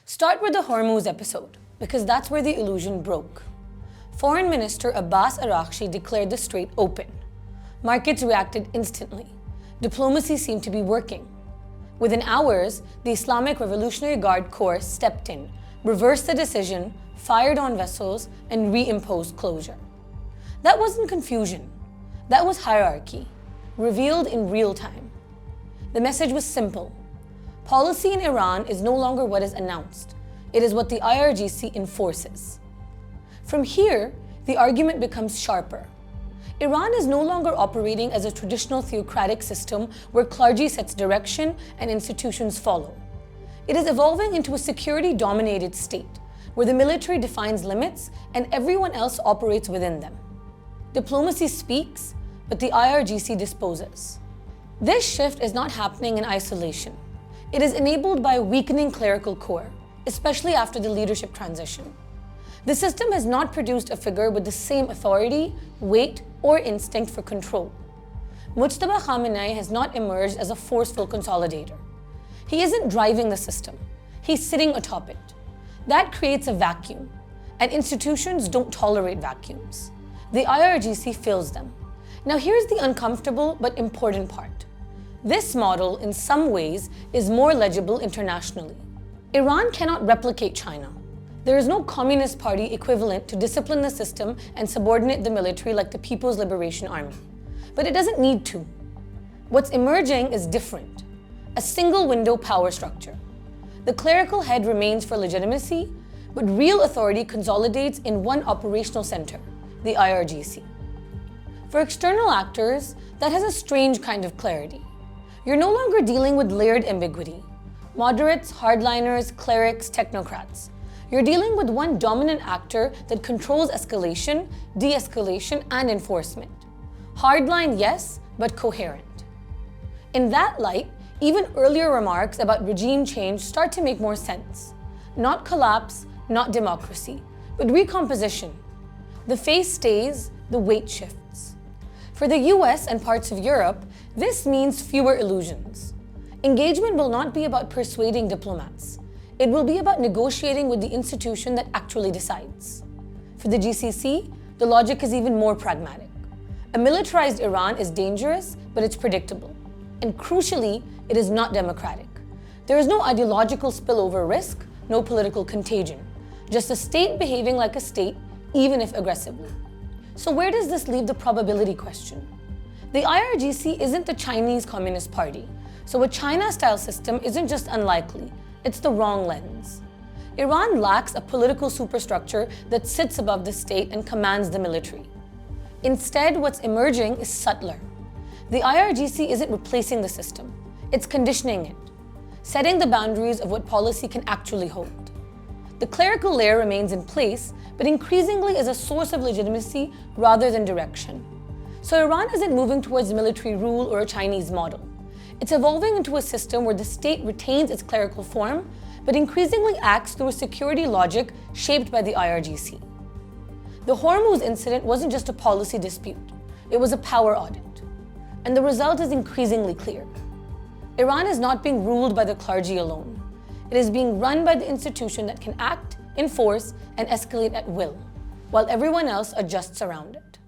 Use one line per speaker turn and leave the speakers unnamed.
Start with the Hormuz episode, because that's where the illusion broke. Foreign Minister Abbas Araghchi declared the strait open. Markets reacted instantly. Diplomacy seemed to be working. Within hours, the Islamic Revolutionary Guard Corps stepped in, reversed the decision, fired on vessels, and reimposed closure. That wasn't confusion. That was hierarchy, revealed in real time. The message was simple. Policy in Iran is no longer what is announced. It is what the IRGC enforces. From here, the argument becomes sharper. Iran is no longer operating as a traditional theocratic system where clergy sets direction and institutions follow. It is evolving into a security-dominated state, where the military defines limits and everyone else operates within them. Diplomacy speaks, but the IRGC disposes. This shift is not happening in isolation. It is enabled by a weakening clerical core, especially after the leadership transition. The system has not produced a figure with the same authority, weight, or instinct for control. Mujtaba Khamenei has not emerged as a forceful consolidator. He isn't driving the system. He's sitting atop it. That creates a vacuum, and institutions don't tolerate vacuums. The IRGC fills them. Now here's the uncomfortable but important part. This model, in some ways, is more legible internationally. Iran cannot replicate China. There is no Communist Party equivalent to discipline the system and subordinate the military like the People's Liberation Army. But it doesn't need to. What's emerging is different. A single-window power structure. The clerical head remains for legitimacy, but real authority consolidates in one operational center, the IRGC. For external actors, that has a strange kind of clarity. You're no longer dealing with layered ambiguity. Moderates, hardliners, clerics, technocrats. You're dealing with one dominant actor that controls escalation, de-escalation, and enforcement. Hardline, yes, but coherent. In that light, even earlier remarks about regime change start to make more sense. Not collapse, not democracy, but recomposition. The face stays, the weight shifts. For the US and parts of Europe, this means fewer illusions. Engagement will not be about persuading diplomats. It will be about negotiating with the institution that actually decides. For the GCC, the logic is even more pragmatic. A militarized Iran is dangerous, but it's predictable. And crucially, it is not democratic. There is no ideological spillover risk, no political contagion. Just a state behaving like a state, even if aggressively. So where does this leave the probability question? The IRGC isn't the Chinese Communist Party, so a China-style system isn't just unlikely, it's the wrong lens. Iran lacks a political superstructure that sits above the state and commands the military. Instead, what's emerging is subtler. The IRGC isn't replacing the system, it's conditioning it, setting the boundaries of what policy can actually hold. The clerical layer remains in place, but increasingly as a source of legitimacy rather than direction. So Iran isn't moving towards military rule or a Chinese model. It's evolving into a system where the state retains its clerical form, but increasingly acts through a security logic shaped by the IRGC. The Hormuz incident wasn't just a policy dispute, it was a power audit. And the result is increasingly clear. Iran is not being ruled by the clergy alone. It is being run by the institution that can act, enforce, and escalate at will, while everyone else adjusts around it.